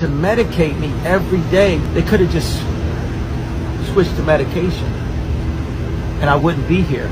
to medicate me every day. They could have just switched to medication and I wouldn't be here.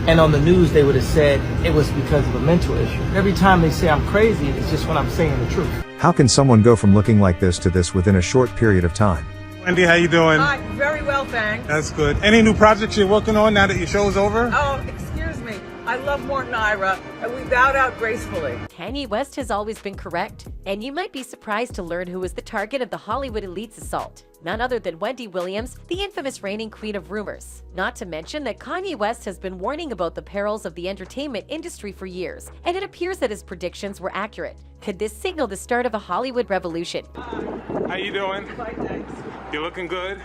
And on the news, they would have said it was because of a mental issue. Every time they say I'm crazy, it's just when I'm saying the truth. How can someone go from looking like this to this within a short period of time? Wendy, how you doing? Hi, very well, thanks. That's good. Any new projects you're working on now that your show's over? Oh, excuse me. I love Morton Ira, and we bowed out gracefully. Kanye West has always been correct, and you might be surprised to learn who was the target of the Hollywood elite's assault. None other than Wendy Williams, the infamous reigning queen of rumors. Not to mention that Kanye West has been warning about the perils of the entertainment industry for years, and it appears that his predictions were accurate. Could this signal the start of a Hollywood revolution? How you doing? Fine, thanks. You're looking good.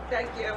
Thank you.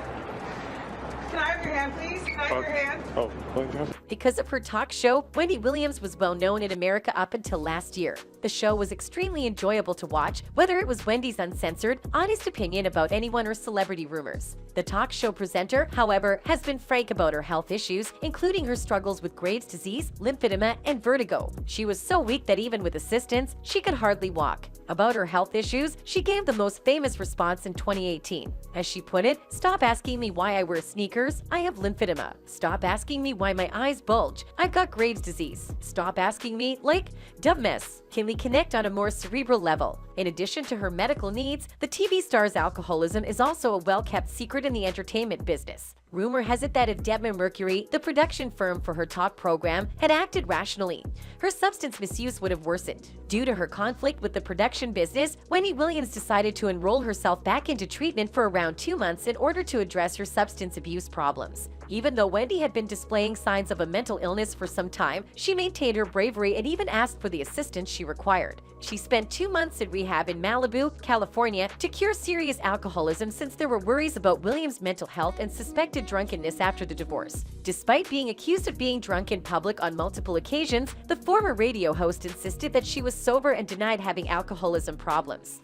Can I have your hand, please? Can I have your hand? Oh, Because of her talk show, Wendy Williams was well known in America up until last year. The show was extremely enjoyable to watch, whether it was Wendy's uncensored, honest opinion about anyone or celebrity rumors. The talk show presenter, however, has been frank about her health issues, including her struggles with Graves' disease, lymphedema, and vertigo. She was so weak that even with assistance, she could hardly walk. About her health issues, she gave the most famous response in 2018. As she put it, "Stop asking me why I wear sneakers, I have lymphedema. Stop asking me why my eyes bulge, I've got Graves' disease. Stop asking me, like, dumb mess." Can we connect on a more cerebral level? In addition to her medical needs, the TV star's alcoholism is also a well-kept secret in the entertainment business. Rumor has it that if Debmar Mercury, the production firm for her talk program, had acted rationally, her substance misuse would have worsened. Due to her conflict with the production business, Wendy Williams decided to enroll herself back into treatment for around 2 months in order to address her substance abuse problems. Even though Wendy had been displaying signs of a mental illness for some time, she maintained her bravery and even asked for the assistance she required. She spent 2 months in rehab in Malibu, California, to cure serious alcoholism since there were worries about Williams' mental health and suspected drunkenness after the divorce. Despite being accused of being drunk in public on multiple occasions, the former radio host insisted that she was sober and denied having alcoholism problems.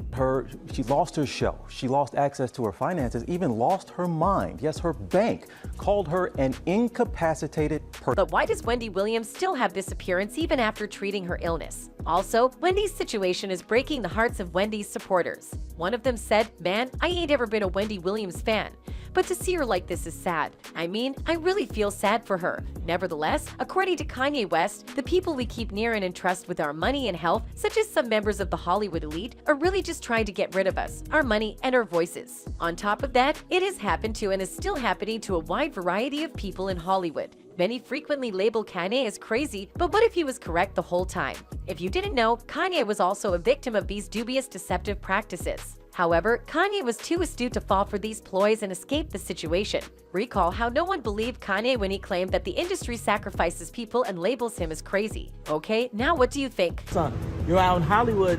She lost her show, she lost access to her finances, even lost her mind. Yes, her bank called her an incapacitated person. But why does Wendy Williams still have this appearance even after treating her illness? Also, Wendy's situation is breaking the hearts of Wendy's supporters. One of them said, "Man, I ain't ever been a Wendy Williams fan. But to see her like this is sad. I mean, I really feel sad for her." Nevertheless, according to Kanye West, the people we keep near and entrust with our money and health, such as some members of the Hollywood elite, are really just trying to get rid of us, our money, and our voices. On top of that, it has happened to and is still happening to a wide variety of people in Hollywood. Many frequently label Kanye as crazy, but what if he was correct the whole time? If you didn't know, Kanye was also a victim of these dubious deceptive practices. However, Kanye was too astute to fall for these ploys and escape the situation. Recall how no one believed Kanye when he claimed that the industry sacrifices people and labels him as crazy. Okay, now what do you think? Son, you're out in Hollywood,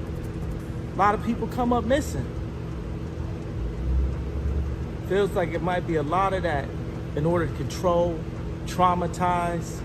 a lot of people come up missing. Feels like it might be a lot of that in order to control, traumatize.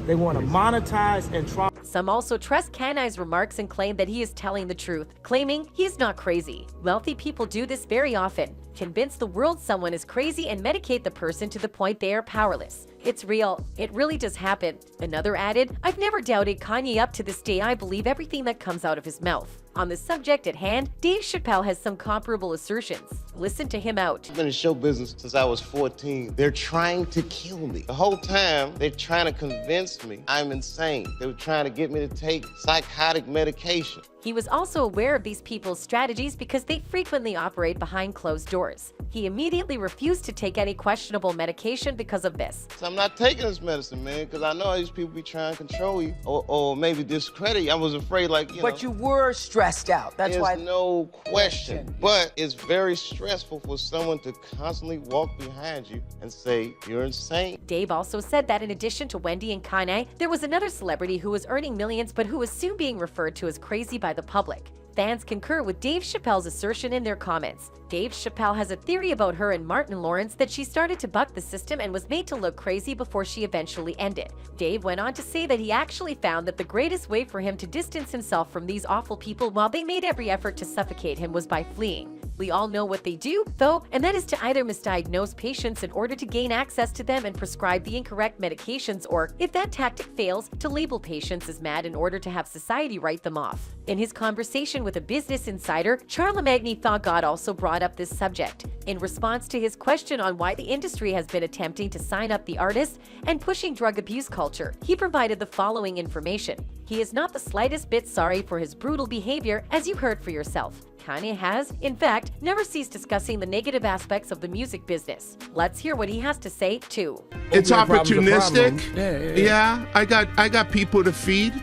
They want to monetize and traumatize. Some also trust Kanye's remarks and claim that he is telling the truth, claiming he's not crazy. Wealthy people do this very often, convince the world someone is crazy and medicate the person to the point they are powerless. It's real. It really does happen. Another added, "I've never doubted Kanye up to this day. I believe everything that comes out of his mouth." On the subject at hand, Dave Chappelle has some comparable assertions. Listen to him out. I've been in show business since I was 14. They're trying to kill me. The whole time, they're trying to convince me I'm insane. They were trying to get me to take psychotic medication. He was also aware of these people's strategies because they frequently operate behind closed doors. He immediately refused to take any questionable medication because of this. So I'm not taking this medicine, man, because I know these people be trying to control you or maybe discredit you. I was afraid, like, you know. But you were stressed out. That's why. There's no question. But it's very stressful for someone to constantly walk behind you and say, "You're insane." Dave also said that in addition to Wendy and Kanye, there was another celebrity who was earning millions but who was soon being referred to as crazy by the public. Fans concur with Dave Chappelle's assertion in their comments. Dave Chappelle has a theory about her and Martin Lawrence that she started to buck the system and was made to look crazy before she eventually ended. Dave went on to say that he actually found that the greatest way for him to distance himself from these awful people while they made every effort to suffocate him was by fleeing. We all know what they do, though, and that is to either misdiagnose patients in order to gain access to them and prescribe the incorrect medications, or, if that tactic fails, to label patients as mad in order to have society write them off. In his conversation with a Business Insider, Charlamagne Tha God also brought up this subject. In response to his question on why the industry has been attempting to sign up the artists and pushing drug abuse culture, he provided the following information. He is not the slightest bit sorry for his brutal behavior, as you heard for yourself. Kanye has, in fact, never ceased discussing the negative aspects of the music business. Let's hear what he has to say, too. It's opportunistic. Yeah. I got people to feed.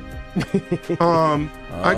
I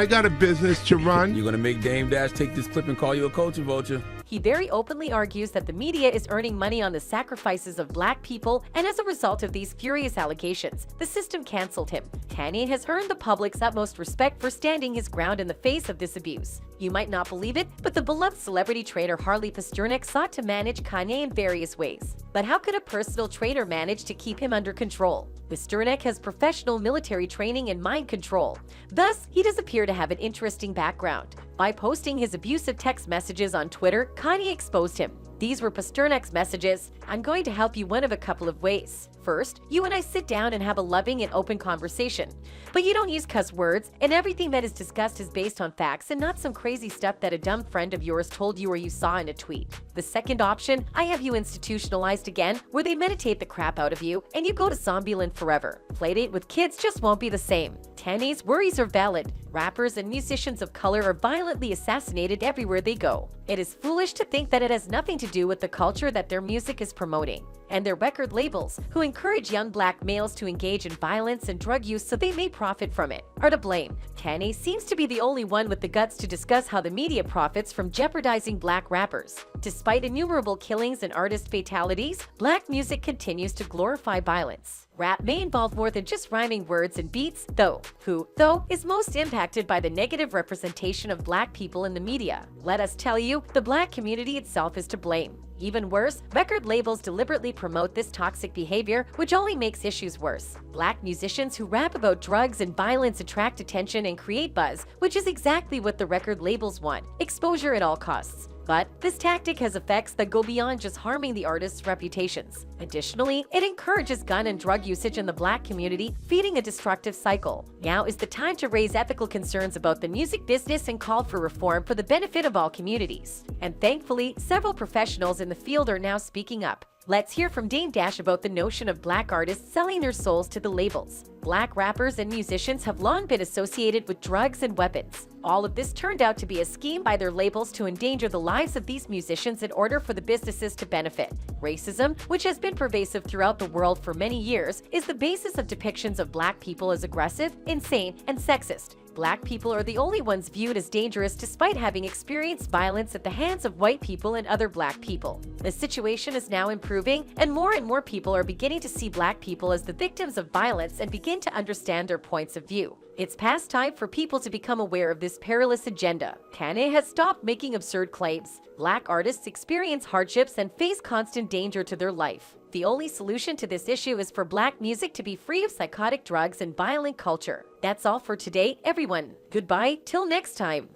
got a business to run. You're gonna make Dame Dash take this clip and call you a culture vulture. He very openly argues that the media is earning money on the sacrifices of black people, and as a result of these furious allegations, the system canceled him. Kanye has earned the public's utmost respect for standing his ground in the face of this abuse. You might not believe it, but the beloved celebrity trainer Harley Pasternak sought to manage Kanye in various ways. But how could a personal trainer manage to keep him under control? Pasternak has professional military training and mind control. Thus, he does appear to have an interesting background. By posting his abusive text messages on Twitter, Kanye exposed him. These were Pasternak's messages. I'm going to help you one of a couple of ways. First, you and I sit down and have a loving and open conversation. But you don't use cuss words, and everything that is discussed is based on facts and not some crazy stuff that a dumb friend of yours told you or you saw in a tweet. The second option, I have you institutionalized again, where they meditate the crap out of you, and you go to Zombieland forever. Playdate with kids just won't be the same. Kanye's worries are valid. Rappers and musicians of color are violently assassinated everywhere they go. It is foolish to think that it has nothing to do with the culture that their music is promoting. And their record labels, who encourage young black males to engage in violence and drug use so they may profit from it, are to blame. Kanye seems to be the only one with the guts to discuss how the media profits from jeopardizing black rappers. Despite innumerable killings and artist fatalities, black music continues to glorify violence. Rap may involve more than just rhyming words and beats, though. Who, though, is most impacted by the negative representation of black people in the media? Let us tell you, the black community itself is to blame. Even worse, record labels deliberately promote this toxic behavior, which only makes issues worse. Black musicians who rap about drugs and violence attract attention and create buzz, which is exactly what the record labels want: exposure at all costs. But this tactic has effects that go beyond just harming the artists' reputations. Additionally, it encourages gun and drug usage in the black community, feeding a destructive cycle. Now is the time to raise ethical concerns about the music business and call for reform for the benefit of all communities. And thankfully, several professionals in the field are now speaking up. Let's hear from Dame Dash about the notion of black artists selling their souls to the labels. Black rappers and musicians have long been associated with drugs and weapons. All of this turned out to be a scheme by their labels to endanger the lives of these musicians in order for the businesses to benefit. Racism, which has been pervasive throughout the world for many years, is the basis of depictions of black people as aggressive, insane, and sexist. Black people are the only ones viewed as dangerous despite having experienced violence at the hands of white people and other black people. The situation is now improving, and more people are beginning to see black people as the victims of violence and begin to understand their points of view. It's past time for people to become aware of this perilous agenda. Kanye has stopped making absurd claims. Black artists experience hardships and face constant danger to their life. The only solution to this issue is for black music to be free of psychotic drugs and violent culture. That's all for today, everyone. Goodbye, till next time.